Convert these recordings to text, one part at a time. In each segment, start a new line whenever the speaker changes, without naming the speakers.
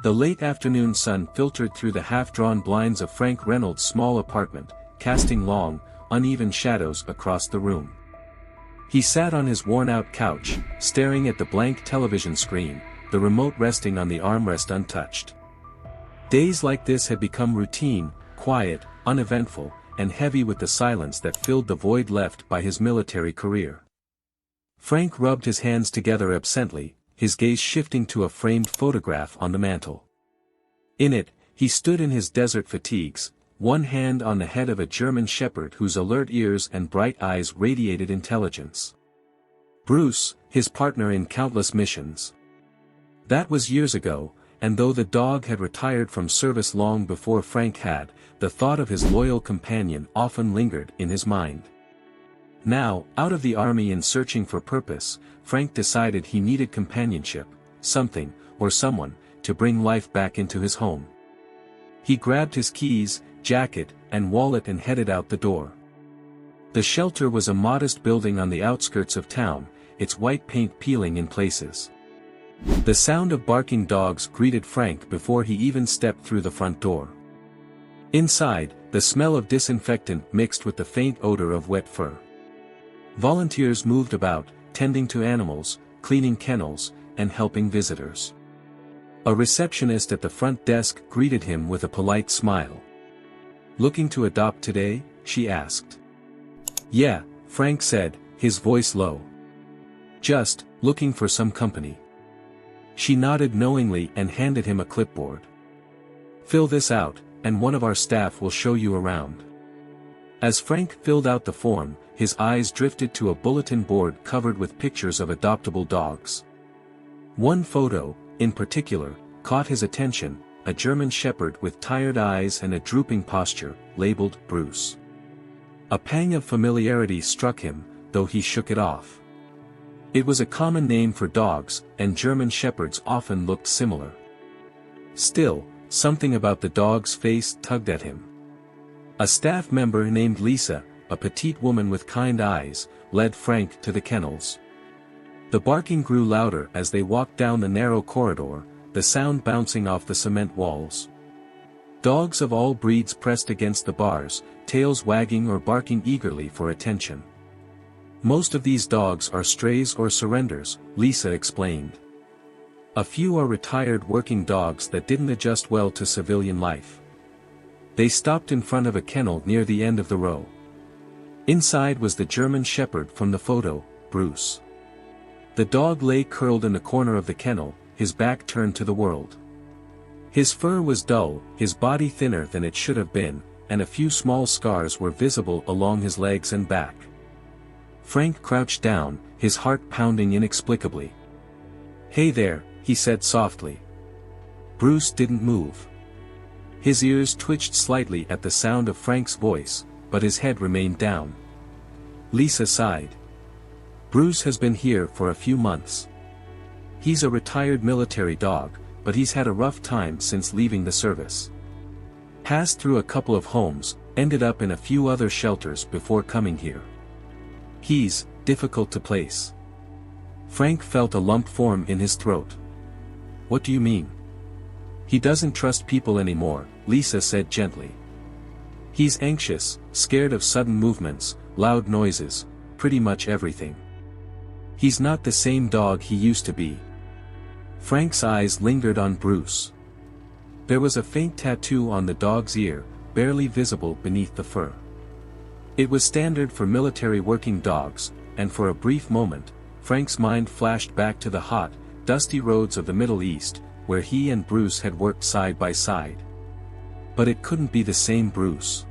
The late afternoon sun filtered through the half-drawn blinds of Frank Reynolds' small apartment, casting long, uneven shadows across the room. He sat on his worn-out couch, staring at the blank television screen, the remote resting on the armrest untouched. Days like this had become routine, quiet, uneventful, and heavy with the silence that filled the void left by his military career. Frank rubbed his hands together absently, his gaze shifting to a framed photograph on the mantel. In it, he stood in his desert fatigues, one hand on the head of a German shepherd whose alert ears and bright eyes radiated intelligence. Bruce, his partner in countless missions. That was years ago, and though the dog had retired from service long before Frank had, the thought of his loyal companion often lingered in his mind. Now, out of the army and searching for purpose, Frank decided he needed companionship, something, or someone, to bring life back into his home. He grabbed his keys, jacket, and wallet and headed out the door. The shelter was a modest building on the outskirts of town, its white paint peeling in places. The sound of barking dogs greeted Frank before he even stepped through the front door. Inside, the smell of disinfectant mixed with the faint odor of wet fur. Volunteers moved about, tending to animals, cleaning kennels, and helping visitors. A receptionist at the front desk greeted him with a polite smile. "Looking to adopt today?" she asked. "Yeah," Frank said, his voice low. "Just, looking for some company." She nodded knowingly and handed him a clipboard. "Fill this out, and one of our staff will show you around." As Frank filled out the form, his eyes drifted to a bulletin board covered with pictures of adoptable dogs. One photo, in particular, caught his attention, a German shepherd with tired eyes and a drooping posture, labeled Bruce. A pang of familiarity struck him, though he shook it off. It was a common name for dogs, and German shepherds often looked similar. Still, something about the dog's face tugged at him. A staff member named Lisa, a petite woman with kind eyes, led Frank to the kennels. The barking grew louder as they walked down the narrow corridor, the sound bouncing off the cement walls. Dogs of all breeds pressed against the bars, tails wagging or barking eagerly for attention. "Most of these dogs are strays or surrenders," Lisa explained. "A few are retired working dogs that didn't adjust well to civilian life." They stopped in front of a kennel near the end of the row. Inside was the German shepherd from the photo, Bruce. The dog lay curled in the corner of the kennel, his back turned to the world. His fur was dull, his body thinner than it should have been, and a few small scars were visible along his legs and back. Frank crouched down, his heart pounding inexplicably. "Hey there," he said softly. Bruce didn't move. His ears twitched slightly at the sound of Frank's voice, but his head remained down. Lisa sighed. "Bruce has been here for a few months. He's a retired military dog, but he's had a rough time since leaving the service. Passed through a couple of homes, ended up in a few other shelters before coming here. He's difficult to place." Frank felt a lump form in his throat. "What do you mean?" "He doesn't trust people anymore," Lisa said gently. "He's anxious, scared of sudden movements, loud noises, pretty much everything. He's not the same dog he used to be." Frank's eyes lingered on Bruce. There was a faint tattoo on the dog's ear, barely visible beneath the fur. It was standard for military working dogs, and for a brief moment, Frank's mind flashed back to the hot, dusty roads of the Middle East, where he and Bruce had worked side by side. But it couldn't be the same Bruce.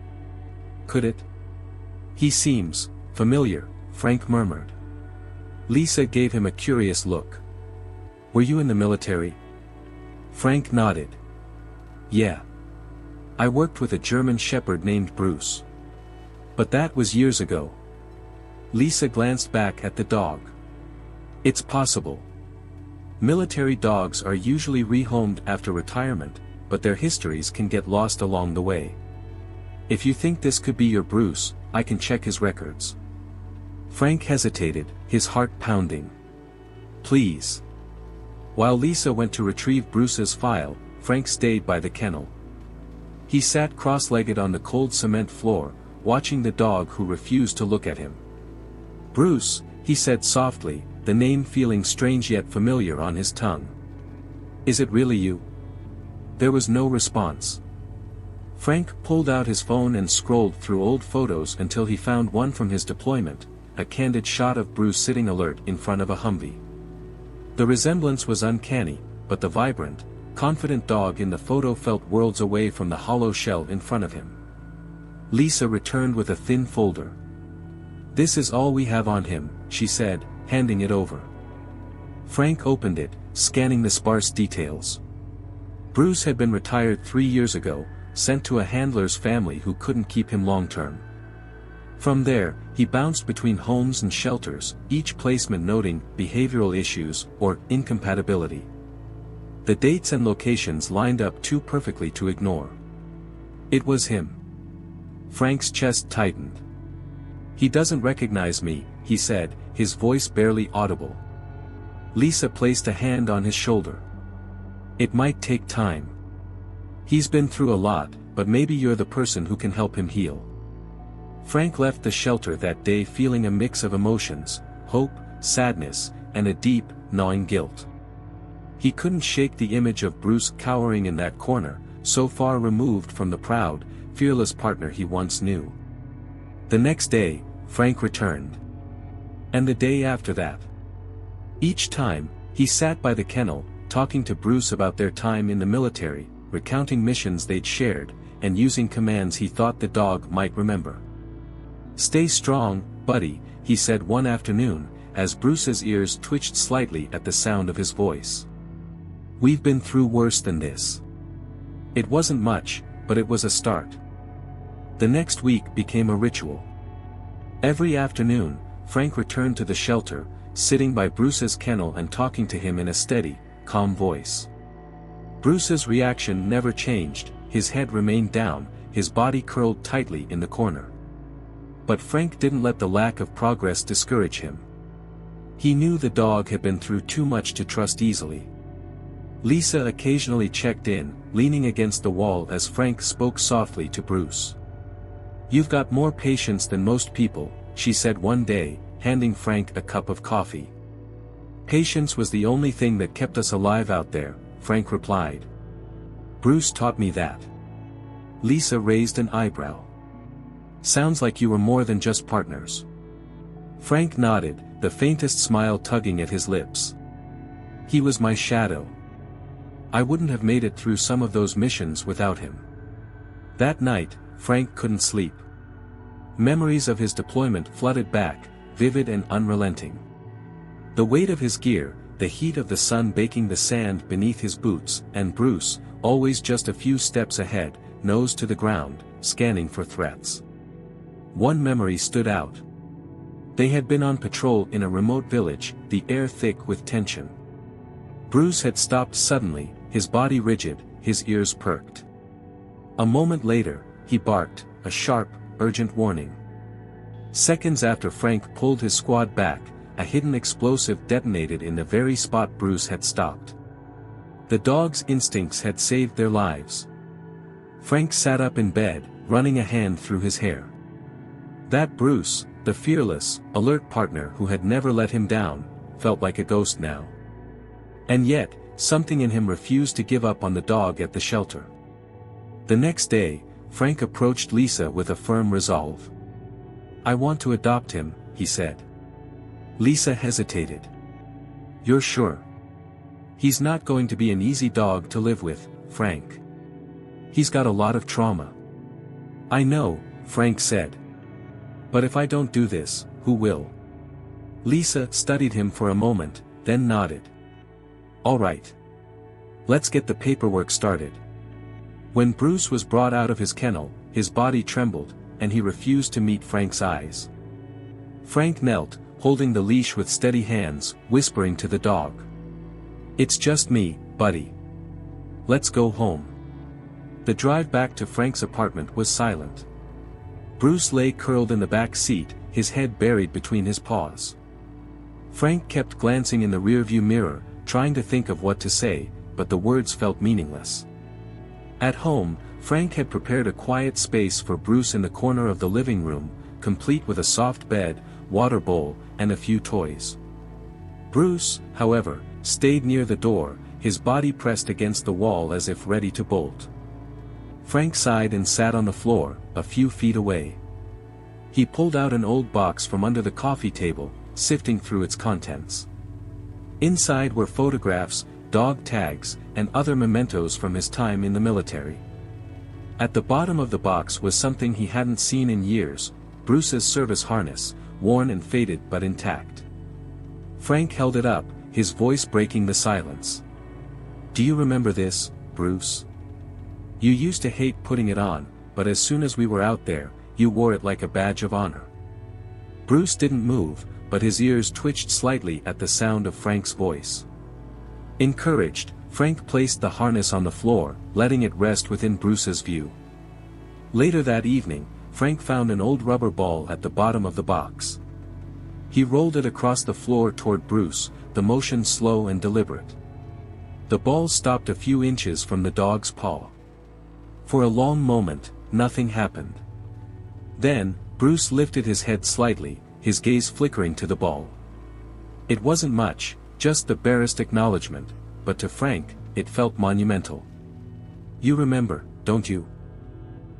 Could it? "He seems familiar," Frank murmured. Lisa gave him a curious look. "Were you in the military?" Frank nodded. "Yeah. I worked with a German shepherd named Bruce. But that was years ago." Lisa glanced back at the dog. "It's possible. Military dogs are usually rehomed after retirement, but their histories can get lost along the way. If you think this could be your Bruce, I can check his records." Frank hesitated, his heart pounding. "Please." While Lisa went to retrieve Bruce's file, Frank stayed by the kennel. He sat cross-legged on the cold cement floor, watching the dog who refused to look at him. "Bruce," he said softly, the name feeling strange yet familiar on his tongue. "Is it really you?" There was no response. Frank pulled out his phone and scrolled through old photos until he found one from his deployment, a candid shot of Bruce sitting alert in front of a Humvee. The resemblance was uncanny, but the vibrant, confident dog in the photo felt worlds away from the hollow shell in front of him. Lisa returned with a thin folder. "This is all we have on him," she said, handing it over. Frank opened it, scanning the sparse details. Bruce had been retired 3 years ago, sent to a handler's family who couldn't keep him long-term. From there, he bounced between homes and shelters, each placement noting behavioral issues or incompatibility. The dates and locations lined up too perfectly to ignore. It was him. Frank's chest tightened. "He doesn't recognize me," he said, his voice barely audible. Lisa placed a hand on his shoulder. "It might take time. He's been through a lot, but maybe you're the person who can help him heal." Frank left the shelter that day feeling a mix of emotions, hope, sadness, and a deep, gnawing guilt. He couldn't shake the image of Bruce cowering in that corner, so far removed from the proud, fearless partner he once knew. The next day, Frank returned. And the day after that. Each time, he sat by the kennel, talking to Bruce about their time in the military, recounting missions they'd shared, and using commands he thought the dog might remember. "Stay strong, buddy," he said one afternoon, as Bruce's ears twitched slightly at the sound of his voice. "We've been through worse than this." It wasn't much, but it was a start. The next week became a ritual. Every afternoon, Frank returned to the shelter, sitting by Bruce's kennel and talking to him in a steady, calm voice. Bruce's reaction never changed, his head remained down, his body curled tightly in the corner. But Frank didn't let the lack of progress discourage him. He knew the dog had been through too much to trust easily. Lisa occasionally checked in, leaning against the wall as Frank spoke softly to Bruce. "You've got more patience than most people," she said one day, handing Frank a cup of coffee. "Patience was the only thing that kept us alive out there," Frank replied. "Bruce taught me that." Lisa raised an eyebrow. "Sounds like you were more than just partners." Frank nodded, the faintest smile tugging at his lips. "He was my shadow. I wouldn't have made it through some of those missions without him." That night, Frank couldn't sleep. Memories of his deployment flooded back, vivid and unrelenting. The weight of his gear, the heat of the sun baking the sand beneath his boots, and Bruce, always just a few steps ahead, nose to the ground, scanning for threats. One memory stood out. They had been on patrol in a remote village, the air thick with tension. Bruce had stopped suddenly, his body rigid, his ears perked. A moment later, he barked, a sharp, urgent warning. Seconds after Frank pulled his squad back, a hidden explosive detonated in the very spot Bruce had stopped. The dog's instincts had saved their lives. Frank sat up in bed, running a hand through his hair. That Bruce, the fearless, alert partner who had never let him down, felt like a ghost now. And yet, something in him refused to give up on the dog at the shelter. The next day, Frank approached Lisa with a firm resolve. "I want to adopt him," he said. Lisa hesitated. "You're sure? He's not going to be an easy dog to live with, Frank. He's got a lot of trauma." "I know," Frank said. "But if I don't do this, who will?" Lisa studied him for a moment, then nodded. "All right. Let's get the paperwork started." When Bruce was brought out of his kennel, his body trembled, and he refused to meet Frank's eyes. Frank knelt, holding the leash with steady hands, whispering to the dog. "It's just me, buddy. Let's go home." The drive back to Frank's apartment was silent. Bruce lay curled in the back seat, his head buried between his paws. Frank kept glancing in the rearview mirror, trying to think of what to say, but the words felt meaningless. At home, Frank had prepared a quiet space for Bruce in the corner of the living room, complete with a soft bed, water bowl, and a few toys. Bruce, however, stayed near the door, his body pressed against the wall as if ready to bolt. Frank sighed and sat on the floor, a few feet away. He pulled out an old box from under the coffee table, sifting through its contents. Inside were photographs, dog tags, and other mementos from his time in the military. At the bottom of the box was something he hadn't seen in years, Bruce's service harness, worn and faded but intact. Frank held it up, his voice breaking the silence. "Do you remember this, Bruce? You used to hate putting it on, but as soon as we were out there, you wore it like a badge of honor." Bruce didn't move, but his ears twitched slightly at the sound of Frank's voice. Encouraged, Frank placed the harness on the floor, letting it rest within Bruce's view. Later that evening, Frank found an old rubber ball at the bottom of the box. He rolled it across the floor toward Bruce, the motion slow and deliberate. The ball stopped a few inches from the dog's paw. For a long moment, nothing happened. Then, Bruce lifted his head slightly, his gaze flickering to the ball. It wasn't much, just the barest acknowledgement, but to Frank, it felt monumental. "You remember, don't you?"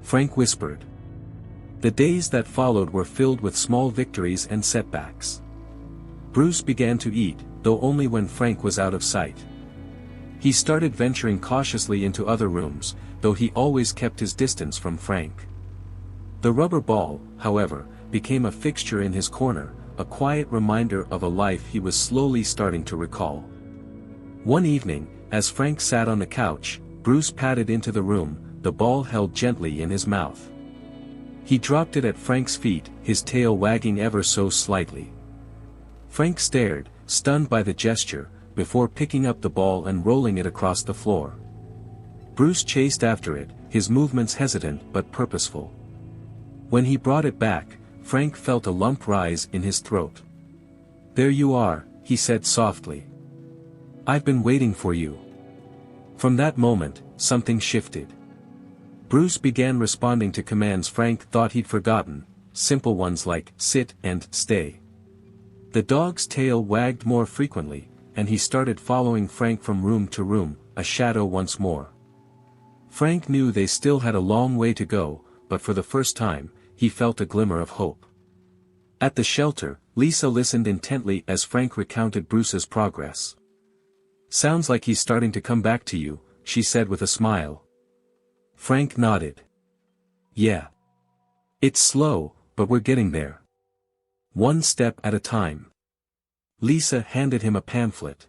Frank whispered. The days that followed were filled with small victories and setbacks. Bruce began to eat, though only when Frank was out of sight. He started venturing cautiously into other rooms, though he always kept his distance from Frank. The rubber ball, however, became a fixture in his corner, a quiet reminder of a life he was slowly starting to recall. One evening, as Frank sat on the couch, Bruce padded into the room, the ball held gently in his mouth. He dropped it at Frank's feet, his tail wagging ever so slightly. Frank stared, stunned by the gesture, before picking up the ball and rolling it across the floor. Bruce chased after it, his movements hesitant but purposeful. When he brought it back, Frank felt a lump rise in his throat. "There you are," he said softly. "I've been waiting for you." From that moment, something shifted. Bruce began responding to commands Frank thought he'd forgotten, simple ones like sit and stay. The dog's tail wagged more frequently, and he started following Frank from room to room, a shadow once more. Frank knew they still had a long way to go, but for the first time, he felt a glimmer of hope. At the shelter, Lisa listened intently as Frank recounted Bruce's progress. "Sounds like he's starting to come back to you," she said with a smile. Frank nodded. "Yeah. It's slow, but we're getting there. One step at a time." Lisa handed him a pamphlet.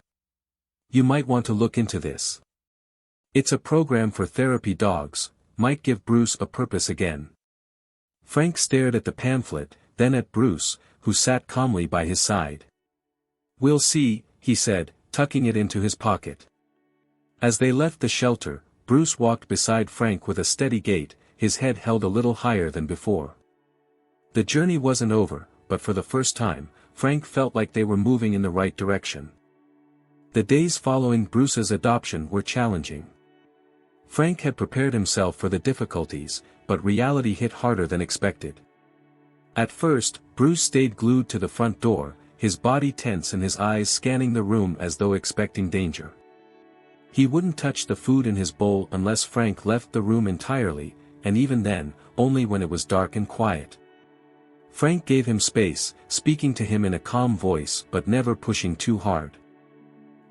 "You might want to look into this. It's a program for therapy dogs, might give Bruce a purpose again." Frank stared at the pamphlet, then at Bruce, who sat calmly by his side. "We'll see," he said, tucking it into his pocket. As they left the shelter, Bruce walked beside Frank with a steady gait, his head held a little higher than before. The journey wasn't over, but for the first time, Frank felt like they were moving in the right direction. The days following Bruce's adoption were challenging. Frank had prepared himself for the difficulties, but reality hit harder than expected. At first, Bruce stayed glued to the front door, his body tense and his eyes scanning the room as though expecting danger. He wouldn't touch the food in his bowl unless Frank left the room entirely, and even then, only when it was dark and quiet. Frank gave him space, speaking to him in a calm voice but never pushing too hard.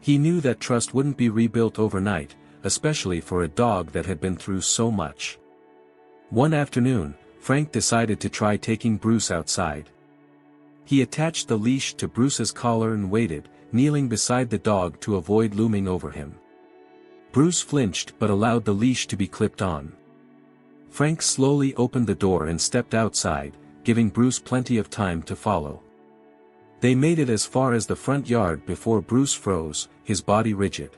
He knew that trust wouldn't be rebuilt overnight, especially for a dog that had been through so much. One afternoon, Frank decided to try taking Bruce outside. He attached the leash to Bruce's collar and waited, kneeling beside the dog to avoid looming over him. Bruce flinched but allowed the leash to be clipped on. Frank slowly opened the door and stepped outside, giving Bruce plenty of time to follow. They made it as far as the front yard before Bruce froze, his body rigid.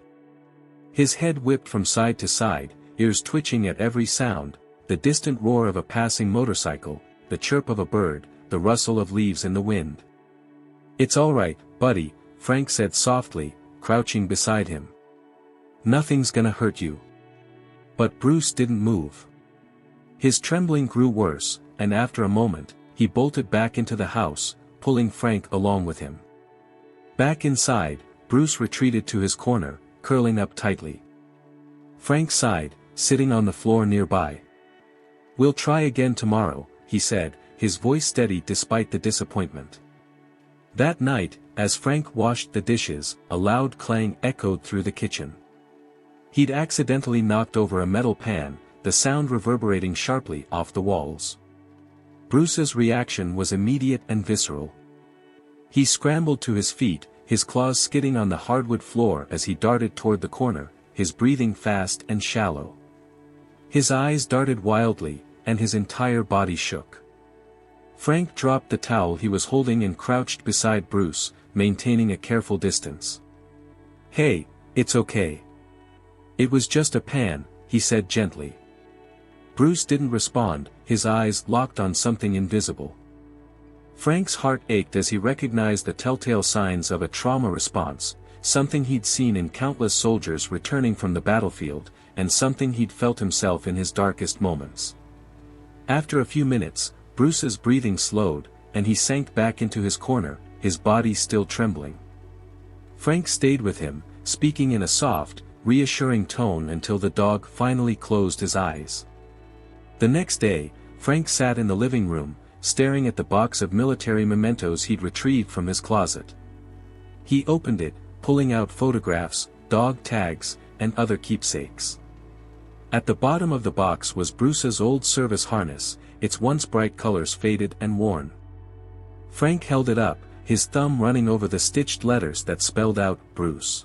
His head whipped from side to side, ears twitching at every sound, the distant roar of a passing motorcycle, the chirp of a bird, the rustle of leaves in the wind. "It's all right, buddy," Frank said softly, crouching beside him. "Nothing's gonna hurt you." But Bruce didn't move. His trembling grew worse, and after a moment, he bolted back into the house, pulling Frank along with him. Back inside, Bruce retreated to his corner, curling up tightly. Frank sighed, sitting on the floor nearby. "We'll try again tomorrow," he said, his voice steady despite the disappointment. That night, as Frank washed the dishes, a loud clang echoed through the kitchen. He'd accidentally knocked over a metal pan, the sound reverberating sharply off the walls. Bruce's reaction was immediate and visceral. He scrambled to his feet, his claws skidding on the hardwood floor as he darted toward the corner, his breathing fast and shallow. His eyes darted wildly, and his entire body shook. Frank dropped the towel he was holding and crouched beside Bruce, maintaining a careful distance. "Hey, it's okay. It was just a pan," he said gently. Bruce didn't respond, his eyes locked on something invisible. Frank's heart ached as he recognized the telltale signs of a trauma response, something he'd seen in countless soldiers returning from the battlefield, and something he'd felt himself in his darkest moments. After a few minutes, Bruce's breathing slowed, and he sank back into his corner, his body still trembling. Frank stayed with him, speaking in a soft, reassuring tone until the dog finally closed his eyes. The next day, Frank sat in the living room, staring at the box of military mementos he'd retrieved from his closet. He opened it, pulling out photographs, dog tags, and other keepsakes. At the bottom of the box was Bruce's old service harness, its once bright colors faded and worn. Frank held it up, his thumb running over the stitched letters that spelled out, "Bruce."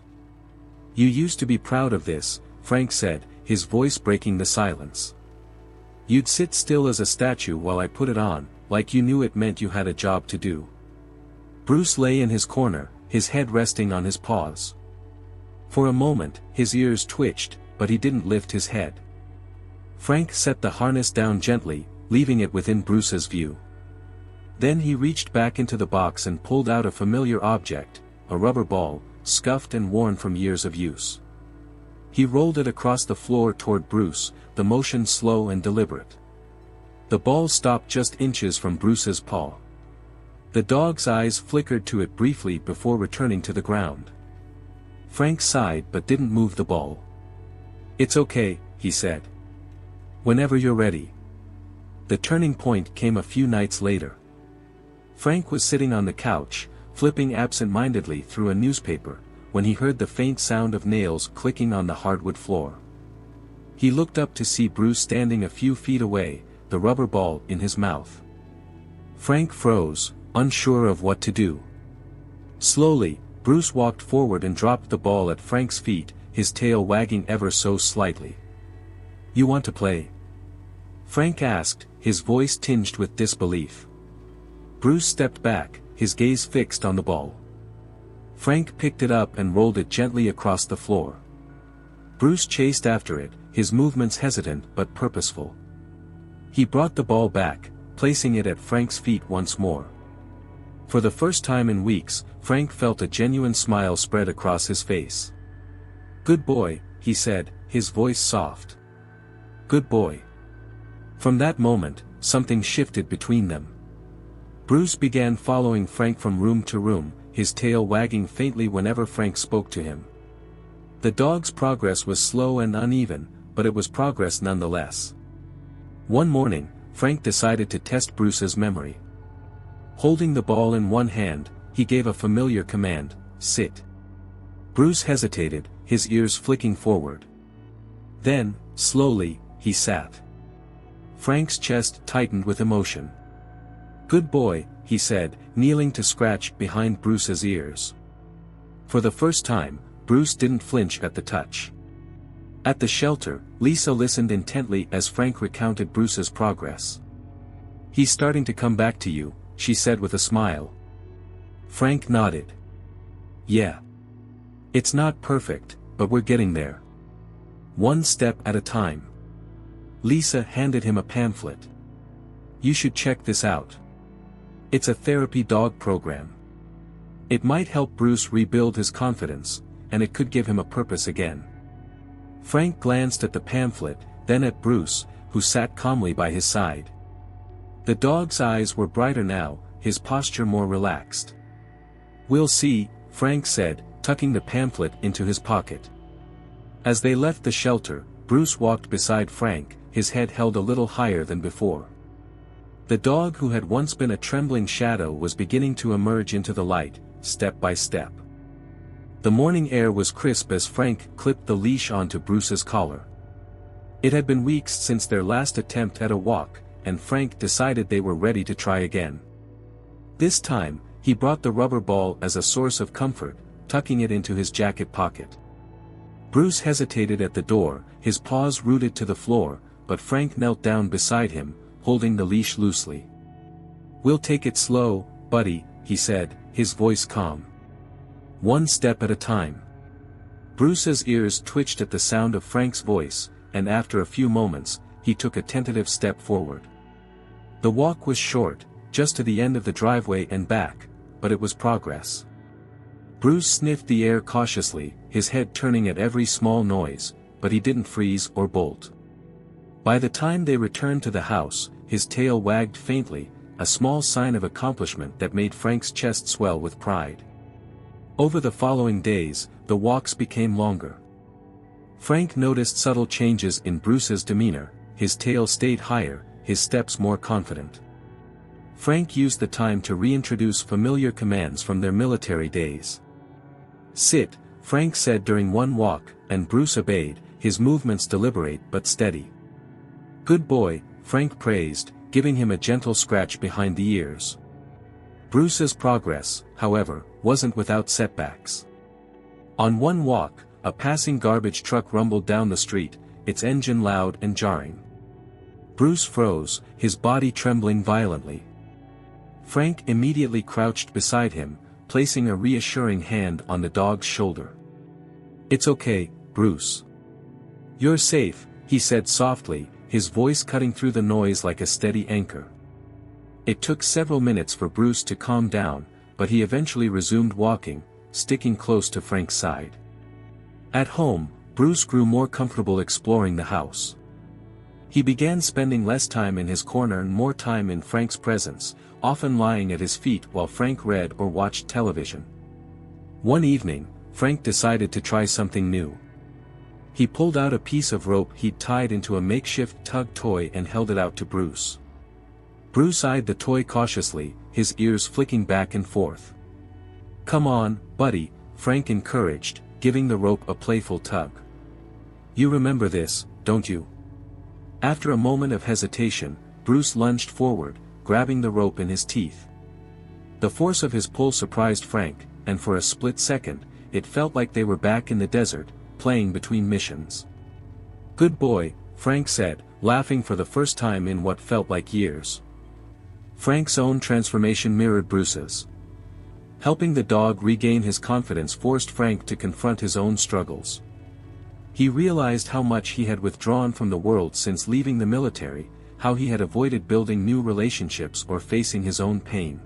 "You used to be proud of this," Frank said, his voice breaking the silence. "You'd sit still as a statue while I put it on, like you knew it meant you had a job to do." Bruce lay in his corner, his head resting on his paws. For a moment, his ears twitched, but he didn't lift his head. Frank set the harness down gently, leaving it within Bruce's view. Then he reached back into the box and pulled out a familiar object, a rubber ball, scuffed and worn from years of use. He rolled it across the floor toward Bruce, the motion slow and deliberate. The ball stopped just inches from Bruce's paw. The dog's eyes flickered to it briefly before returning to the ground. Frank sighed but didn't move the ball. "It's okay," he said. "Whenever you're ready." The turning point came a few nights later. Frank was sitting on the couch, flipping absent-mindedly through a newspaper, when he heard the faint sound of nails clicking on the hardwood floor. He looked up to see Bruce standing a few feet away, the rubber ball in his mouth. Frank froze, unsure of what to do. Slowly, Bruce walked forward and dropped the ball at Frank's feet, his tail wagging ever so slightly. "You want to play?" Frank asked, his voice tinged with disbelief. Bruce stepped back, his gaze fixed on the ball. Frank picked it up and rolled it gently across the floor. Bruce chased after it, his movements hesitant but purposeful. He brought the ball back, placing it at Frank's feet once more. For the first time in weeks, Frank felt a genuine smile spread across his face. "Good boy," he said, his voice soft. "Good boy." From that moment, something shifted between them. Bruce began following Frank from room to room, his tail wagging faintly whenever Frank spoke to him. The dog's progress was slow and uneven, but it was progress nonetheless. One morning, Frank decided to test Bruce's memory. Holding the ball in one hand, he gave a familiar command, "Sit." Bruce hesitated, his ears flicking forward. Then, slowly, he sat. Frank's chest tightened with emotion. "Good boy," he said, kneeling to scratch behind Bruce's ears. For the first time, Bruce didn't flinch at the touch. At the shelter, Lisa listened intently as Frank recounted Bruce's progress. "He's starting to come back to you," she said with a smile. Frank nodded. "Yeah. It's not perfect, but we're getting there. One step at a time." Lisa handed him a pamphlet. "You should check this out. It's a therapy dog program. It might help Bruce rebuild his confidence, and it could give him a purpose again." Frank glanced at the pamphlet, then at Bruce, who sat calmly by his side. The dog's eyes were brighter now, his posture more relaxed. "We'll see," Frank said, tucking the pamphlet into his pocket. As they left the shelter, Bruce walked beside Frank, his head held a little higher than before. The dog who had once been a trembling shadow was beginning to emerge into the light, step by step. The morning air was crisp as Frank clipped the leash onto Bruce's collar. It had been weeks since their last attempt at a walk, and Frank decided they were ready to try again. This time, he brought the rubber ball as a source of comfort, tucking it into his jacket pocket. Bruce hesitated at the door, his paws rooted to the floor, but Frank knelt down beside him, holding the leash loosely. "We'll take it slow, buddy," he said, his voice calm. "One step at a time." Bruce's ears twitched at the sound of Frank's voice, and after a few moments, he took a tentative step forward. The walk was short, just to the end of the driveway and back, but it was progress. Bruce sniffed the air cautiously, his head turning at every small noise, but he didn't freeze or bolt. By the time they returned to the house, his tail wagged faintly, a small sign of accomplishment that made Frank's chest swell with pride. Over the following days, the walks became longer. Frank noticed subtle changes in Bruce's demeanor, his tail stayed higher, his steps more confident. Frank used the time to reintroduce familiar commands from their military days. "Sit," Frank said during one walk, and Bruce obeyed, his movements deliberate but steady. "Good boy," Frank praised, giving him a gentle scratch behind the ears. Bruce's progress, however, wasn't without setbacks. On one walk, a passing garbage truck rumbled down the street, its engine loud and jarring. Bruce froze, his body trembling violently. Frank immediately crouched beside him, placing a reassuring hand on the dog's shoulder. "It's okay, Bruce. You're safe," he said softly, his voice cutting through the noise like a steady anchor. It took several minutes for Bruce to calm down, but he eventually resumed walking, sticking close to Frank's side. At home, Bruce grew more comfortable exploring the house. He began spending less time in his corner and more time in Frank's presence, often lying at his feet while Frank read or watched television. One evening, Frank decided to try something new. He pulled out a piece of rope he'd tied into a makeshift tug toy and held it out to Bruce. Bruce eyed the toy cautiously, his ears flicking back and forth. "Come on, buddy," Frank encouraged, giving the rope a playful tug. "You remember this, don't you?" After a moment of hesitation, Bruce lunged forward, grabbing the rope in his teeth. The force of his pull surprised Frank, and for a split second, it felt like they were back in the desert, playing between missions. "Good boy," Frank said, laughing for the first time in what felt like years. Frank's own transformation mirrored Bruce's. Helping the dog regain his confidence forced Frank to confront his own struggles. He realized how much he had withdrawn from the world since leaving the military, how he had avoided building new relationships or facing his own pain.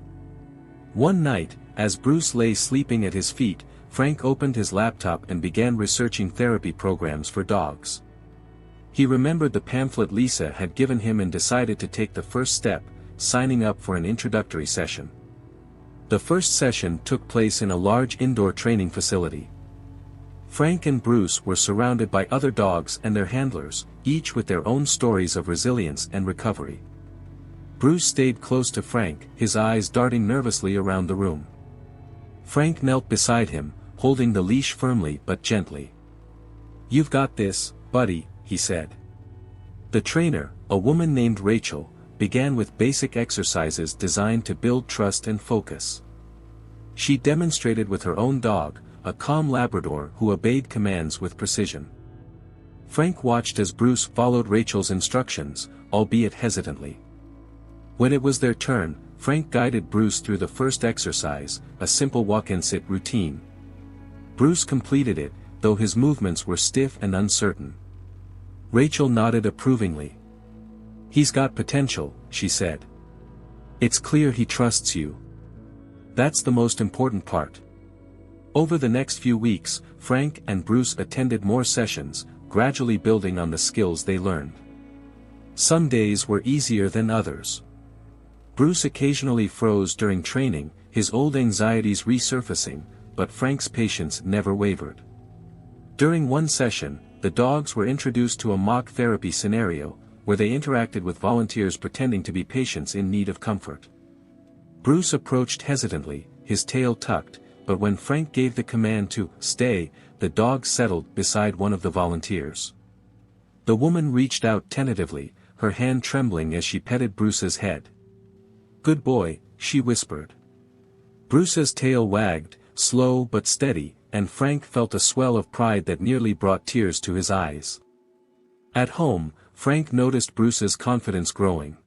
One night, as Bruce lay sleeping at his feet, Frank opened his laptop and began researching therapy programs for dogs. He remembered the pamphlet Lisa had given him and decided to take the first step, signing up for an introductory session. The first session took place in a large indoor training facility. Frank and Bruce were surrounded by other dogs and their handlers, each with their own stories of resilience and recovery. Bruce stayed close to Frank, his eyes darting nervously around the room. Frank knelt beside him, holding the leash firmly but gently. "You've got this, buddy," he said. The trainer, a woman named Rachel, began with basic exercises designed to build trust and focus. She demonstrated with her own dog, a calm Labrador who obeyed commands with precision. Frank watched as Bruce followed Rachel's instructions, albeit hesitantly. When it was their turn, Frank guided Bruce through the first exercise, a simple walk-and-sit routine. Bruce completed it, though his movements were stiff and uncertain. Rachel nodded approvingly. "He's got potential," she said. "It's clear he trusts you. That's the most important part." Over the next few weeks, Frank and Bruce attended more sessions, gradually building on the skills they learned. Some days were easier than others. Bruce occasionally froze during training, his old anxieties resurfacing, but Frank's patience never wavered. During one session, the dogs were introduced to a mock therapy scenario, where they interacted with volunteers pretending to be patients in need of comfort. Bruce approached hesitantly, his tail tucked, but when Frank gave the command to stay, the dog settled beside one of the volunteers. The woman reached out tentatively, her hand trembling as she petted Bruce's head. "Good boy," she whispered. Bruce's tail wagged, slow but steady, and Frank felt a swell of pride that nearly brought tears to his eyes. At home, Frank noticed Bruce's confidence growing.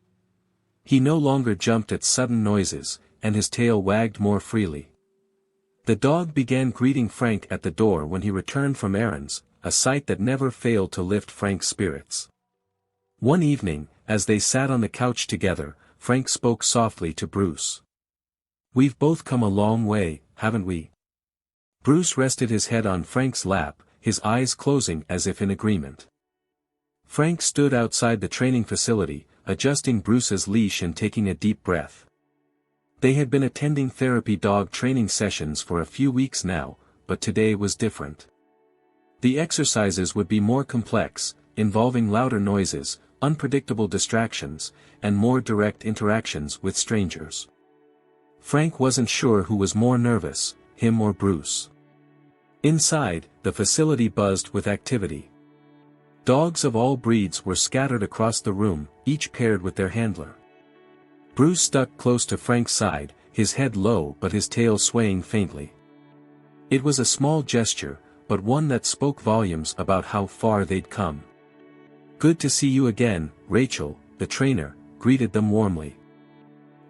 He no longer jumped at sudden noises, and his tail wagged more freely. The dog began greeting Frank at the door when he returned from errands, a sight that never failed to lift Frank's spirits. One evening, as they sat on the couch together, Frank spoke softly to Bruce. "We've both come a long way, haven't we?" Bruce rested his head on Frank's lap, his eyes closing as if in agreement. Frank stood outside the training facility, adjusting Bruce's leash and taking a deep breath. They had been attending therapy dog training sessions for a few weeks now, but today was different. The exercises would be more complex, involving louder noises, unpredictable distractions, and more direct interactions with strangers. Frank wasn't sure who was more nervous, him or Bruce. Inside, the facility buzzed with activity. Dogs of all breeds were scattered across the room, each paired with their handler. Bruce stuck close to Frank's side, his head low but his tail swaying faintly. It was a small gesture, but one that spoke volumes about how far they'd come. "Good to see you again, Rachel," the trainer greeted them warmly.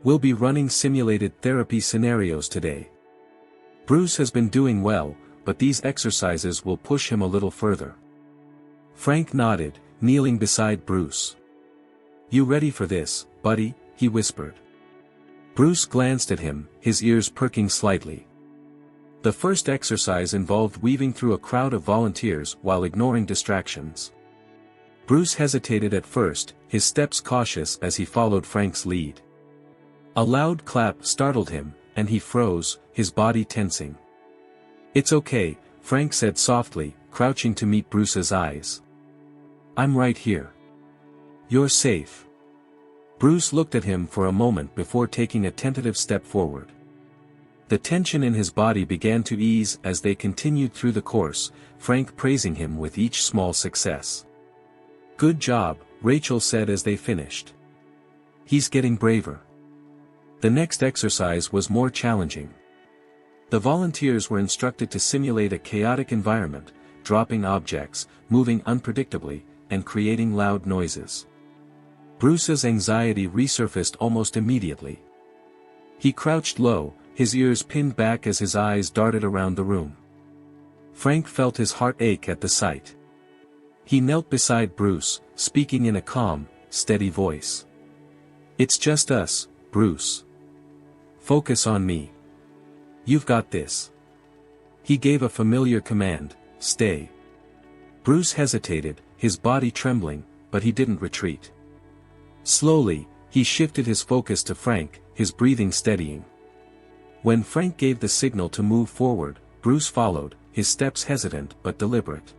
"We'll be running simulated therapy scenarios today. Bruce has been doing well, but these exercises will push him a little further." Frank nodded, kneeling beside Bruce. "You ready for this, buddy?" he whispered. Bruce glanced at him, his ears perking slightly. The first exercise involved weaving through a crowd of volunteers while ignoring distractions. Bruce hesitated at first, his steps cautious as he followed Frank's lead. A loud clap startled him, and he froze, his body tensing. "It's okay," Frank said softly, crouching to meet Bruce's eyes. "I'm right here. You're safe." Bruce looked at him for a moment before taking a tentative step forward. The tension in his body began to ease as they continued through the course, Frank praising him with each small success. "Good job," Rachel said as they finished. "He's getting braver." The next exercise was more challenging. The volunteers were instructed to simulate a chaotic environment, dropping objects, moving unpredictably, and creating loud noises. Bruce's anxiety resurfaced almost immediately. He crouched low, his ears pinned back as his eyes darted around the room. Frank felt his heart ache at the sight. He knelt beside Bruce, speaking in a calm, steady voice. "It's just us, Bruce. Focus on me. You've got this." He gave a familiar command, "Stay." Bruce hesitated, his body trembling, but he didn't retreat. Slowly, he shifted his focus to Frank, his breathing steadying. When Frank gave the signal to move forward, Bruce followed, his steps hesitant but deliberate.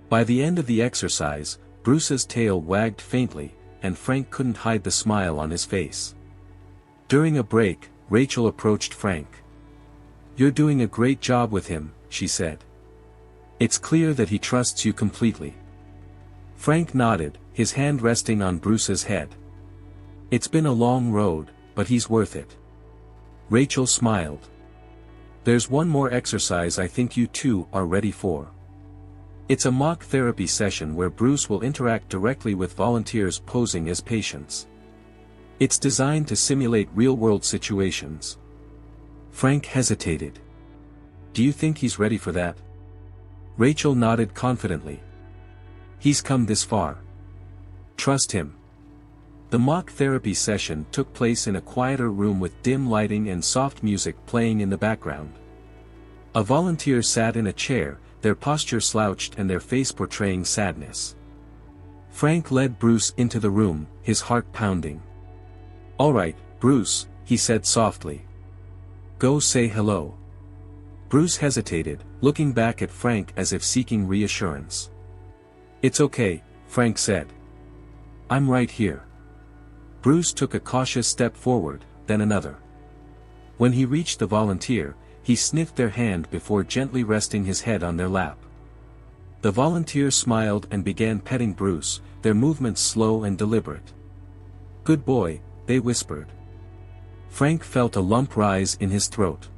By the end of the exercise, Bruce's tail wagged faintly, and Frank couldn't hide the smile on his face. During a break, Rachel approached Frank. "You're doing a great job with him," she said. "It's clear that he trusts you completely." Frank nodded, his hand resting on Bruce's head. "It's been a long road, but he's worth it." Rachel smiled. "There's one more exercise I think you two are ready for. It's a mock therapy session where Bruce will interact directly with volunteers posing as patients. It's designed to simulate real-world situations." Frank hesitated. "Do you think he's ready for that?" Rachel nodded confidently. "He's come this far. Trust him." The mock therapy session took place in a quieter room with dim lighting and soft music playing in the background. A volunteer sat in a chair, their posture slouched and their face portraying sadness. Frank led Bruce into the room, his heart pounding. "All right, Bruce," he said softly. "Go say hello." Bruce hesitated, looking back at Frank as if seeking reassurance. "It's okay," Frank said. "I'm right here." Bruce took a cautious step forward, then another. When he reached the volunteer, he sniffed their hand before gently resting his head on their lap. The volunteer smiled and began petting Bruce, their movements slow and deliberate. "Good boy," they whispered. Frank felt a lump rise in his throat.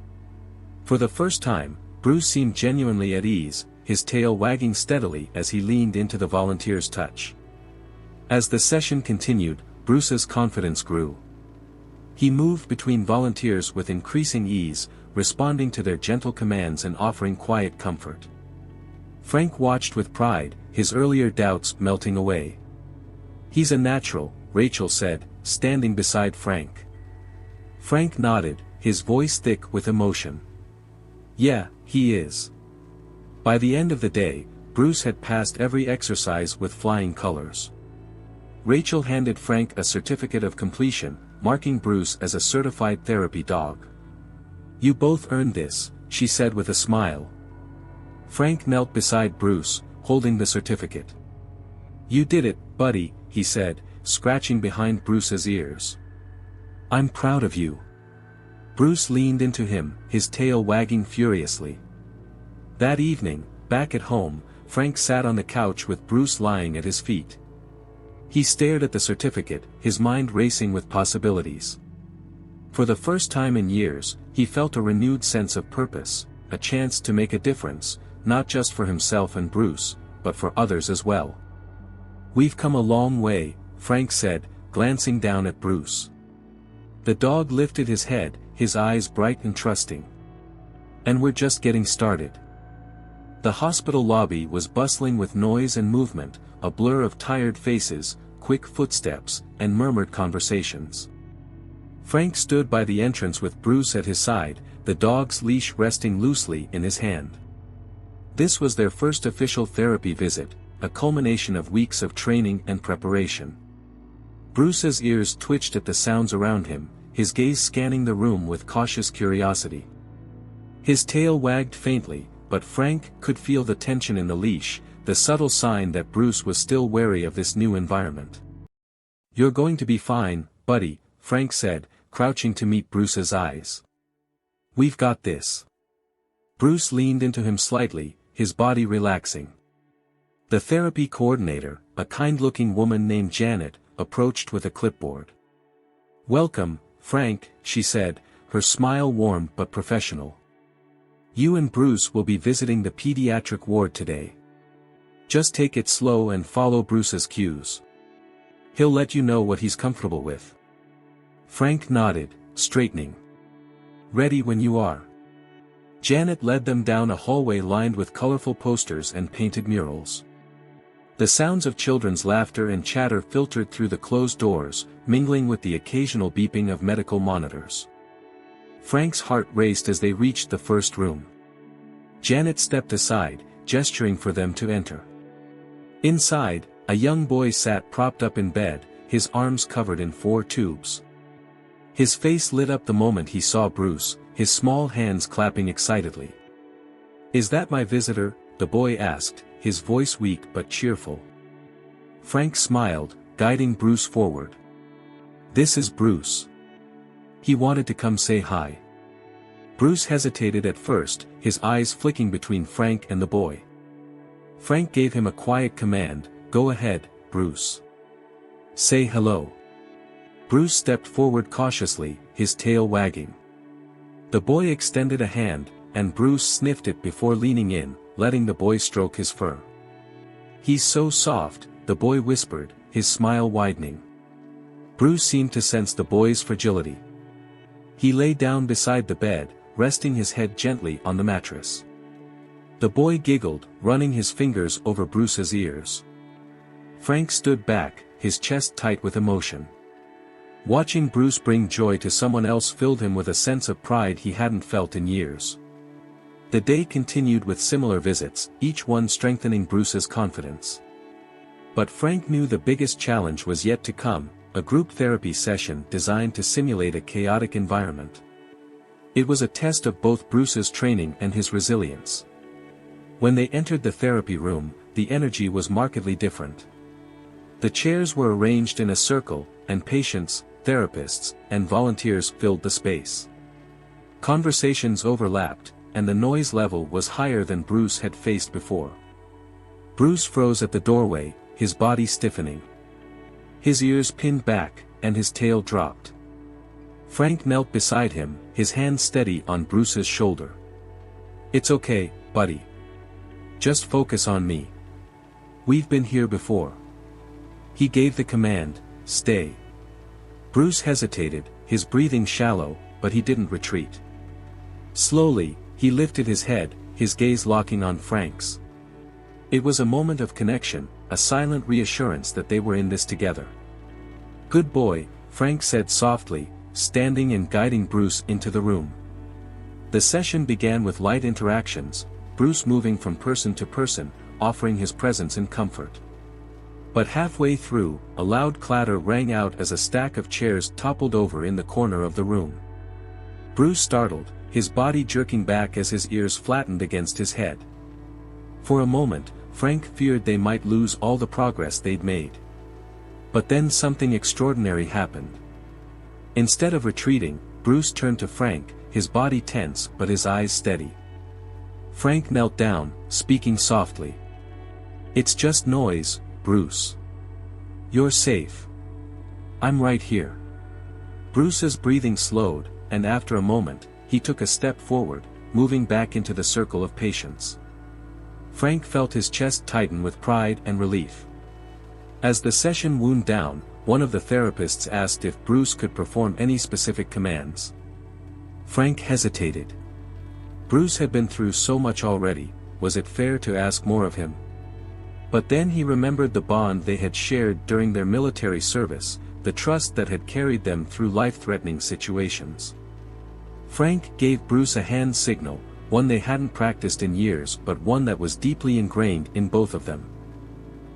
For the first time, Bruce seemed genuinely at ease, his tail wagging steadily as he leaned into the volunteer's touch. As the session continued, Bruce's confidence grew. He moved between volunteers with increasing ease, responding to their gentle commands and offering quiet comfort. Frank watched with pride, his earlier doubts melting away. "He's a natural," Rachel said, standing beside Frank. Frank nodded, his voice thick with emotion. "Yeah, he is." By the end of the day, Bruce had passed every exercise with flying colors. Rachel handed Frank a certificate of completion, marking Bruce as a certified therapy dog. "You both earned this," she said with a smile. Frank knelt beside Bruce, holding the certificate. "You did it, buddy," he said, scratching behind Bruce's ears. "I'm proud of you." Bruce leaned into him, his tail wagging furiously. That evening, back at home, Frank sat on the couch with Bruce lying at his feet. He stared at the certificate, his mind racing with possibilities. For the first time in years, he felt a renewed sense of purpose, a chance to make a difference, not just for himself and Bruce, but for others as well. "We've come a long way," Frank said, glancing down at Bruce. The dog lifted his head, his eyes bright and trusting. "And we're just getting started." The hospital lobby was bustling with noise and movement, a blur of tired faces, quick footsteps, and murmured conversations. Frank stood by the entrance with Bruce at his side, the dog's leash resting loosely in his hand. This was their first official therapy visit, a culmination of weeks of training and preparation. Bruce's ears twitched at the sounds around him, his gaze scanning the room with cautious curiosity. His tail wagged faintly, but Frank could feel the tension in the leash, the subtle sign that Bruce was still wary of this new environment. "You're going to be fine, buddy," Frank said, crouching to meet Bruce's eyes. "We've got this." Bruce leaned into him slightly, his body relaxing. The therapy coordinator, a kind-looking woman named Janet, approached with a clipboard. "Welcome, Frank," she said, her smile warm but professional. "You and Bruce will be visiting the pediatric ward today. Just take it slow and follow Bruce's cues. He'll let you know what he's comfortable with." Frank nodded, straightening. "Ready when you are." Janet led them down a hallway lined with colorful posters and painted murals. The sounds of children's laughter and chatter filtered through the closed doors, mingling with the occasional beeping of medical monitors. Frank's heart raced as they reached the first room. Janet stepped aside, gesturing for them to enter. Inside, a young boy sat propped up in bed, his arms covered in 4 tubes. His face lit up the moment he saw Bruce, his small hands clapping excitedly. "Is that my visitor?" the boy asked, his voice weak but cheerful. Frank smiled, guiding Bruce forward. "This is Bruce. He wanted to come say hi." Bruce hesitated at first, his eyes flicking between Frank and the boy. Frank gave him a quiet command, "Go ahead, Bruce. Say hello." Bruce stepped forward cautiously, his tail wagging. The boy extended a hand, and Bruce sniffed it before leaning in, letting the boy stroke his fur. "He's so soft," the boy whispered, his smile widening. Bruce seemed to sense the boy's fragility. He lay down beside the bed, resting his head gently on the mattress. The boy giggled, running his fingers over Bruce's ears. Frank stood back, his chest tight with emotion. Watching Bruce bring joy to someone else filled him with a sense of pride he hadn't felt in years. The day continued with similar visits, each one strengthening Bruce's confidence. But Frank knew the biggest challenge was yet to come, a group therapy session designed to simulate a chaotic environment. It was a test of both Bruce's training and his resilience. When they entered the therapy room, the energy was markedly different. The chairs were arranged in a circle, and patients, therapists, and volunteers filled the space. Conversations overlapped, and the noise level was higher than Bruce had faced before. Bruce froze at the doorway, his body stiffening. His ears pinned back, and his tail dropped. Frank knelt beside him, his hand steady on Bruce's shoulder. "It's okay, buddy. Just focus on me. We've been here before." He gave the command, "Stay." Bruce hesitated, his breathing shallow, but he didn't retreat. Slowly, he lifted his head, his gaze locking on Frank's. It was a moment of connection, a silent reassurance that they were in this together. "Good boy," Frank said softly, standing and guiding Bruce into the room. The session began with light interactions, Bruce moving from person to person, offering his presence and comfort. But halfway through, a loud clatter rang out as a stack of chairs toppled over in the corner of the room. Bruce startled, his body jerking back as his ears flattened against his head. For a moment, Frank feared they might lose all the progress they'd made. But then something extraordinary happened. Instead of retreating, Bruce turned to Frank, his body tense but his eyes steady. Frank knelt down, speaking softly. "It's just noise, Bruce. You're safe. I'm right here." Bruce's breathing slowed, and after a moment, he took a step forward, moving back into the circle of patients. Frank felt his chest tighten with pride and relief. As the session wound down, one of the therapists asked if Bruce could perform any specific commands. Frank hesitated. Bruce had been through so much already, was it fair to ask more of him? But then he remembered the bond they had shared during their military service, the trust that had carried them through life-threatening situations. Frank gave Bruce a hand signal, one they hadn't practiced in years but one that was deeply ingrained in both of them.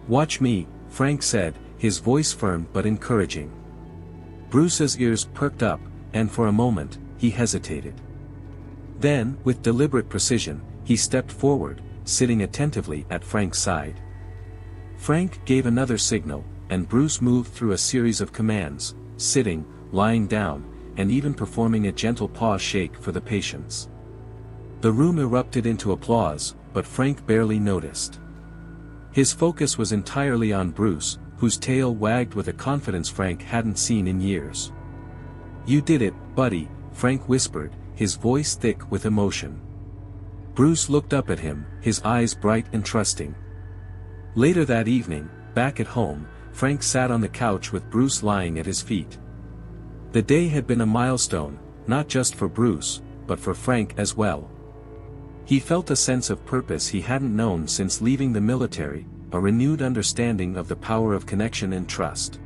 "Watch me," Frank said, his voice firm but encouraging. Bruce's ears perked up, and for a moment, he hesitated. Then, with deliberate precision, he stepped forward, sitting attentively at Frank's side. Frank gave another signal, and Bruce moved through a series of commands, sitting, lying down, and even performing a gentle paw shake for the patients. The room erupted into applause, but Frank barely noticed. His focus was entirely on Bruce, whose tail wagged with a confidence Frank hadn't seen in years. "You did it, buddy," Frank whispered, his voice thick with emotion. Bruce looked up at him, his eyes bright and trusting. Later that evening, back at home, Frank sat on the couch with Bruce lying at his feet. The day had been a milestone, not just for Bruce, but for Frank as well. He felt a sense of purpose he hadn't known since leaving the military, a renewed understanding of the power of connection and trust.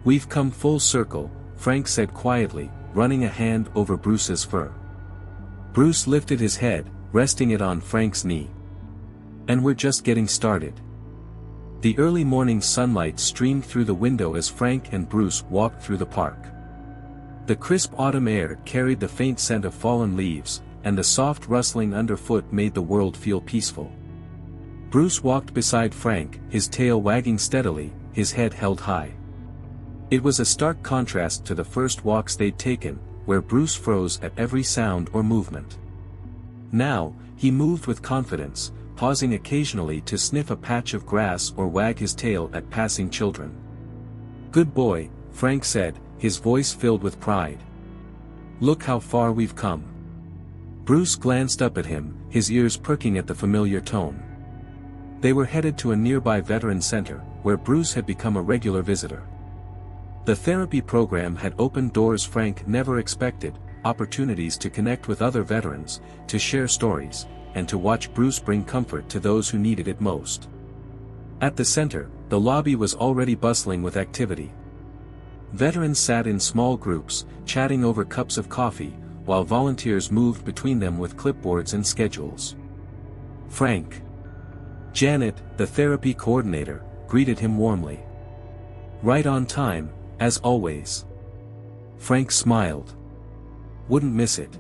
"We've come full circle," Frank said quietly, running a hand over Bruce's fur. Bruce lifted his head, resting it on Frank's knee. "And we're just getting started." The early morning sunlight streamed through the window as Frank and Bruce walked through the park. The crisp autumn air carried the faint scent of fallen leaves, and the soft rustling underfoot made the world feel peaceful. Bruce walked beside Frank, his tail wagging steadily, his head held high. It was a stark contrast to the first walks they'd taken, where Bruce froze at every sound or movement. Now, he moved with confidence, pausing occasionally to sniff a patch of grass or wag his tail at passing children. "Good boy," Frank said, his voice filled with pride. "Look how far we've come." Bruce glanced up at him, his ears perking at the familiar tone. They were headed to a nearby veteran center, where Bruce had become a regular visitor. The therapy program had opened doors Frank never expected, opportunities to connect with other veterans, to share stories, and to watch Bruce bring comfort to those who needed it most. At the center, the lobby was already bustling with activity. Veterans sat in small groups, chatting over cups of coffee, while volunteers moved between them with clipboards and schedules. Frank. Janet, the therapy coordinator, greeted him warmly. Right on time, as always. Frank smiled. Wouldn't miss it.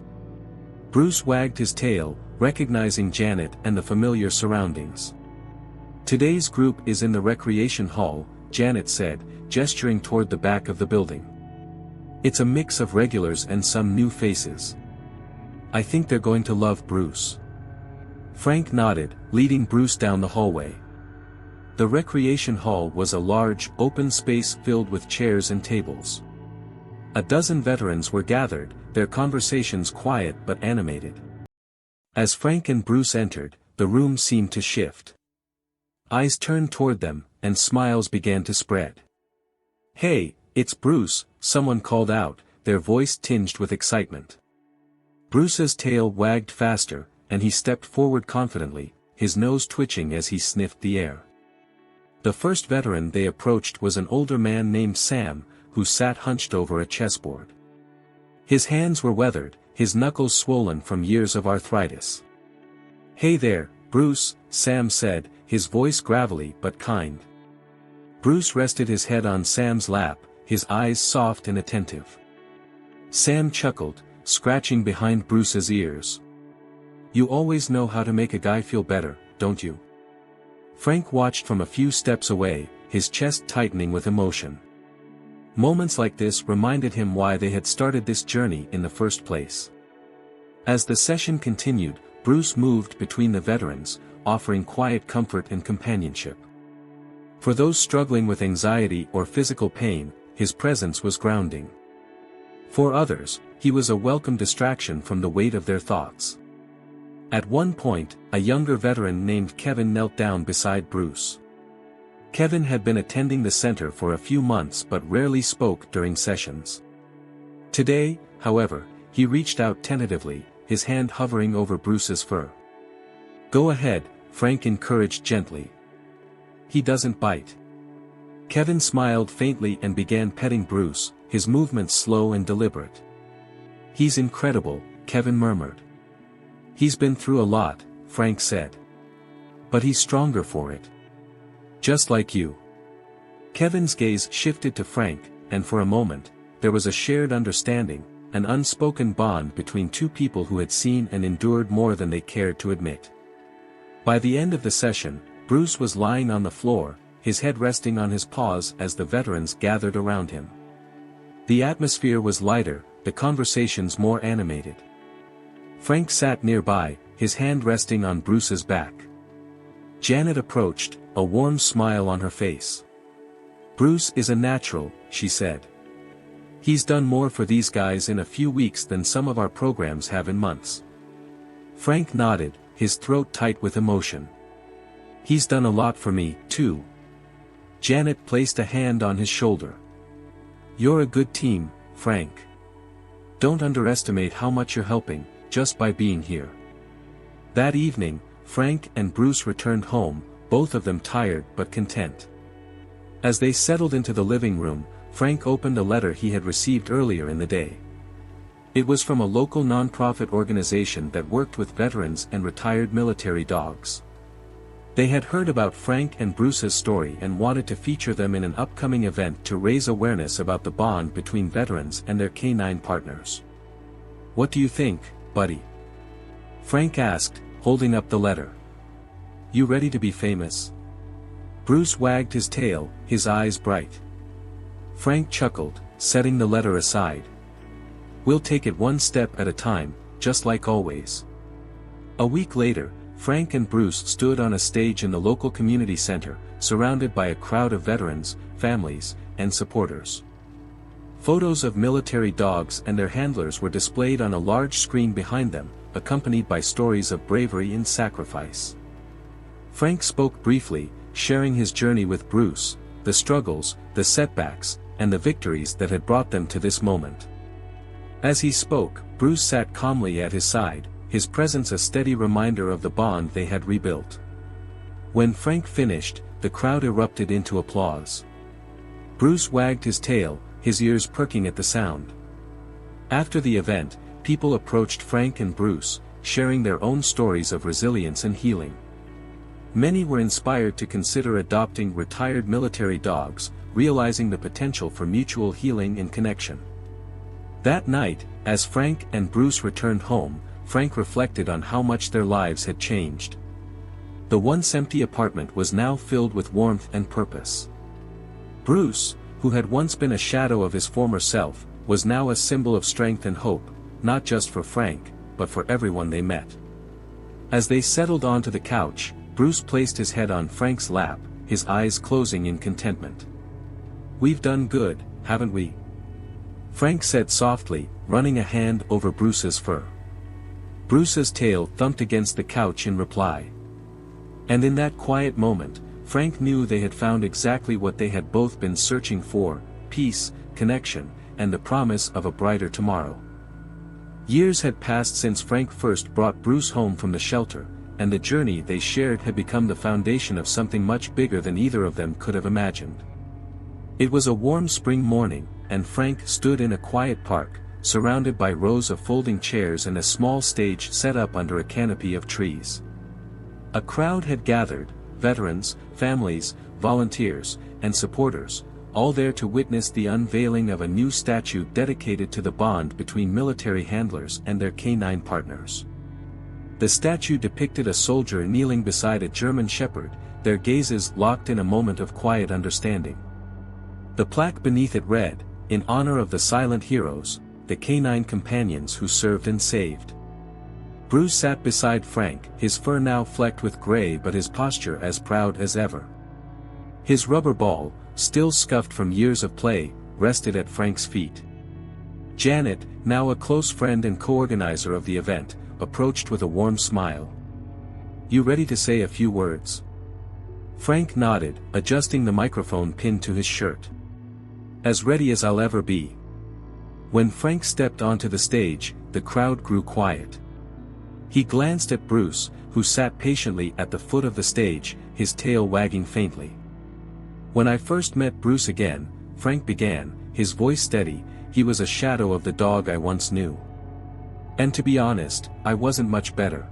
Bruce wagged his tail, recognizing Janet and the familiar surroundings. Today's group is in the recreation hall, Janet said, gesturing toward the back of the building. It's a mix of regulars and some new faces. I think they're going to love Bruce. Frank nodded, leading Bruce down the hallway. The recreation hall was a large, open space filled with chairs and tables. A dozen veterans were gathered, their conversations quiet but animated. As Frank and Bruce entered, the room seemed to shift. Eyes turned toward them, and smiles began to spread. Hey, it's Bruce, someone called out, their voice tinged with excitement. Bruce's tail wagged faster, and he stepped forward confidently, his nose twitching as he sniffed the air. The first veteran they approached was an older man named Sam, who sat hunched over a chessboard. His hands were weathered, his knuckles swollen from years of arthritis. Hey there, Bruce, Sam said, his voice gravelly but kind. Bruce rested his head on Sam's lap, his eyes soft and attentive. Sam chuckled, scratching behind Bruce's ears. You always know how to make a guy feel better, don't you? Frank watched from a few steps away, his chest tightening with emotion. Moments like this reminded him why they had started this journey in the first place. As the session continued, Bruce moved between the veterans, offering quiet comfort and companionship. For those struggling with anxiety or physical pain, his presence was grounding. For others, he was a welcome distraction from the weight of their thoughts. At one point, a younger veteran named Kevin knelt down beside Bruce. Kevin had been attending the center for a few months but rarely spoke during sessions. Today, however, he reached out tentatively, his hand hovering over Bruce's fur. Go ahead, Frank encouraged gently. He doesn't bite. Kevin smiled faintly and began petting Bruce, his movements slow and deliberate. He's incredible, Kevin murmured. He's been through a lot, Frank said. But he's stronger for it. Just like you. Kevin's gaze shifted to Frank, and for a moment, there was a shared understanding, an unspoken bond between two people who had seen and endured more than they cared to admit. By the end of the session, Bruce was lying on the floor, his head resting on his paws as the veterans gathered around him. The atmosphere was lighter, the conversations more animated. Frank sat nearby, his hand resting on Bruce's back. Janet approached, a warm smile on her face. Bruce is a natural, she said. He's done more for these guys in a few weeks than some of our programs have in months. Frank nodded, his throat tight with emotion. He's done a lot for me, too. Janet placed a hand on his shoulder. You're a good team, Frank. Don't underestimate how much you're helping, just by being here. That evening, Frank and Bruce returned home, both of them tired but content. As they settled into the living room, Frank opened a letter he had received earlier in the day. It was from a local nonprofit organization that worked with veterans and retired military dogs. They had heard about Frank and Bruce's story and wanted to feature them in an upcoming event to raise awareness about the bond between veterans and their canine partners. What do you think, buddy? Frank asked, holding up the letter. You ready to be famous? Bruce wagged his tail, his eyes bright. Frank chuckled, setting the letter aside. We'll take it one step at a time, just like always. A week later, Frank and Bruce stood on a stage in the local community center, surrounded by a crowd of veterans, families, and supporters. Photos of military dogs and their handlers were displayed on a large screen behind them, accompanied by stories of bravery and sacrifice. Frank spoke briefly, sharing his journey with Bruce, the struggles, the setbacks, and the victories that had brought them to this moment. As he spoke, Bruce sat calmly at his side, his presence a steady reminder of the bond they had rebuilt. When Frank finished, the crowd erupted into applause. Bruce wagged his tail, his ears perking at the sound. After the event, people approached Frank and Bruce, sharing their own stories of resilience and healing. Many were inspired to consider adopting retired military dogs, realizing the potential for mutual healing and connection. That night, as Frank and Bruce returned home, Frank reflected on how much their lives had changed. The once empty apartment was now filled with warmth and purpose. Bruce, who had once been a shadow of his former self, was now a symbol of strength and hope, not just for Frank, but for everyone they met. As they settled onto the couch, Bruce placed his head on Frank's lap, his eyes closing in contentment. "We've done good, haven't we?" Frank said softly, running a hand over Bruce's fur. Bruce's tail thumped against the couch in reply. And in that quiet moment, Frank knew they had found exactly what they had both been searching for: peace, connection, and the promise of a brighter tomorrow. Years had passed since Frank first brought Bruce home from the shelter, and the journey they shared had become the foundation of something much bigger than either of them could have imagined. It was a warm spring morning, and Frank stood in a quiet park, surrounded by rows of folding chairs and a small stage set up under a canopy of trees. A crowd had gathered, veterans, families, volunteers, and supporters, all there to witness the unveiling of a new statue dedicated to the bond between military handlers and their canine partners. The statue depicted a soldier kneeling beside a German shepherd, their gazes locked in a moment of quiet understanding. The plaque beneath it read, "In honor of the silent heroes, the canine companions who served and saved." Bruce sat beside Frank, his fur now flecked with gray but his posture as proud as ever. His rubber ball, still scuffed from years of play, rested at Frank's feet. Janet, now a close friend and co-organizer of the event, approached with a warm smile. "You ready to say a few words?" Frank nodded, adjusting the microphone pinned to his shirt. "As ready as I'll ever be." When Frank stepped onto the stage, the crowd grew quiet. He glanced at Bruce, who sat patiently at the foot of the stage, his tail wagging faintly. "When I first met Bruce again," Frank began, his voice steady, "he was a shadow of the dog I once knew. And to be honest, I wasn't much better.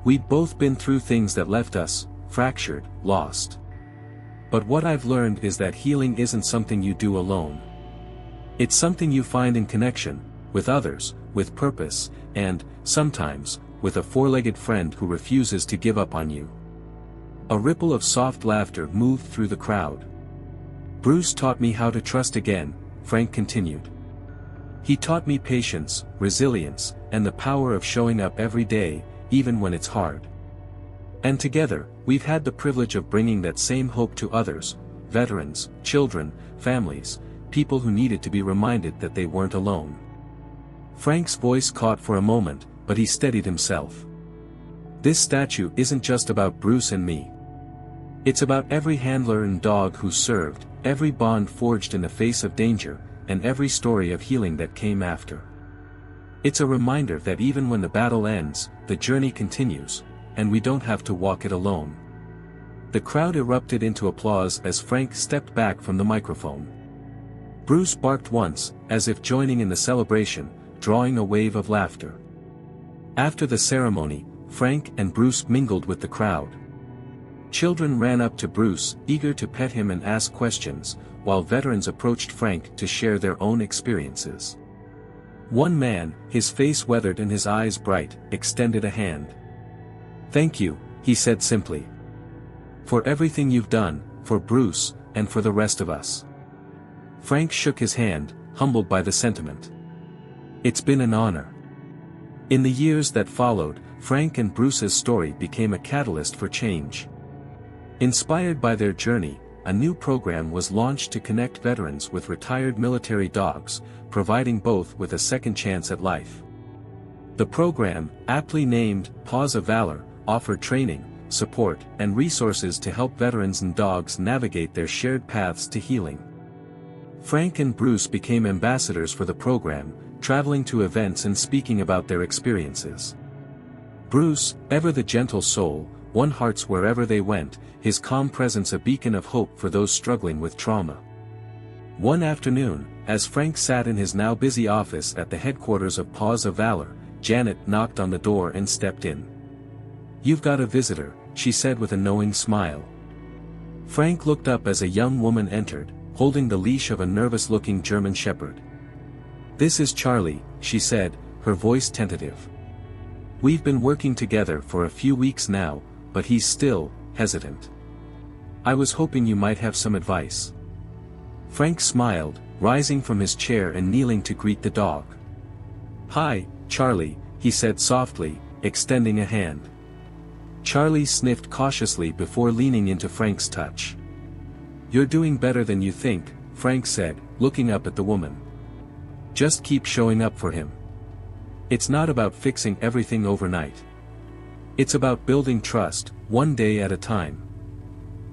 We'd both been through things that left us, fractured, lost. But what I've learned is that healing isn't something you do alone. It's something you find in connection, with others, with purpose, and, sometimes, with a four-legged friend who refuses to give up on you." A ripple of soft laughter moved through the crowd. "Bruce taught me how to trust again," Frank continued. "He taught me patience, resilience, and the power of showing up every day, even when it's hard. And together, we've had the privilege of bringing that same hope to others, veterans, children, families, people who needed to be reminded that they weren't alone." Frank's voice caught for a moment, but he steadied himself. "This statue isn't just about Bruce and me. It's about every handler and dog who served, every bond forged in the face of danger, and every story of healing that came after. It's a reminder that even when the battle ends, the journey continues, and we don't have to walk it alone." The crowd erupted into applause as Frank stepped back from the microphone. Bruce barked once, as if joining in the celebration, drawing a wave of laughter. After the ceremony, Frank and Bruce mingled with the crowd. Children ran up to Bruce, eager to pet him and ask questions, while veterans approached Frank to share their own experiences. One man, his face weathered and his eyes bright, extended a hand. "Thank you," he said simply. "For everything you've done, for Bruce, and for the rest of us." Frank shook his hand, humbled by the sentiment. "It's been an honor." In the years that followed, Frank and Bruce's story became a catalyst for change. Inspired by their journey, a new program was launched to connect veterans with retired military dogs, providing both with a second chance at life. The program, aptly named Paws of Valor, offered training, support, and resources to help veterans and dogs navigate their shared paths to healing. Frank and Bruce became ambassadors for the program, traveling to events and speaking about their experiences. Bruce, ever the gentle soul, won hearts wherever they went, his calm presence a beacon of hope for those struggling with trauma. One afternoon, As Frank sat in his now busy office at the headquarters of Paws of Valor, Janet knocked on the door and stepped in. "You've got a visitor," she said with a knowing smile. Frank looked up as a young woman entered, holding the leash of a nervous-looking German shepherd. "This is Charlie," she said, her voice tentative. "We've been working together for a few weeks now, but he's still hesitant. I was hoping you might have some advice." Frank smiled, rising from his chair and kneeling to greet the dog. "Hi, Charlie," he said softly, extending a hand. Charlie sniffed cautiously before leaning into Frank's touch. "You're doing better than you think," Frank said, looking up at the woman. "Just keep showing up for him. It's not about fixing everything overnight. It's about building trust, one day at a time."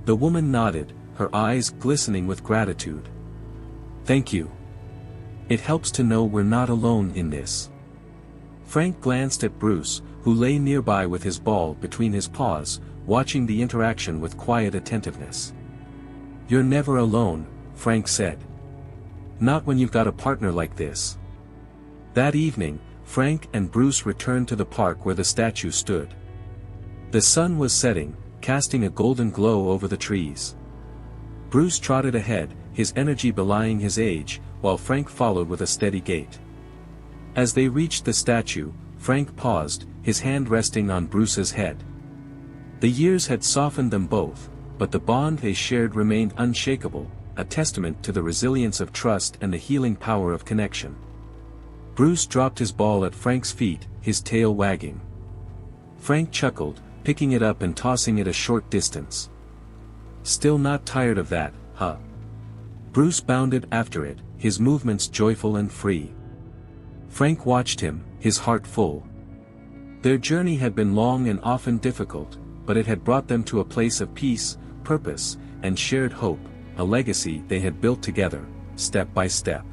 The woman nodded, her eyes glistening with gratitude. "Thank you. It helps to know we're not alone in this." Frank glanced at Bruce, who lay nearby with his ball between his paws, watching the interaction with quiet attentiveness. "You're never alone," Frank said. "Not when you've got a partner like this." That evening, Frank and Bruce returned to the park where the statue stood. The sun was setting, casting a golden glow over the trees. Bruce trotted ahead, his energy belying his age, while Frank followed with a steady gait. As they reached the statue, Frank paused, his hand resting on Bruce's head. The years had softened them both, but the bond they shared remained unshakable, a testament to the resilience of trust and the healing power of connection. Bruce dropped his ball at Frank's feet, his tail wagging. Frank chuckled, picking it up and tossing it a short distance. "Still not tired of that, huh?" Bruce bounded after it, his movements joyful and free. Frank watched him, his heart full. Their journey had been long and often difficult, but it had brought them to a place of peace, purpose, and shared hope, a legacy they had built together, step by step.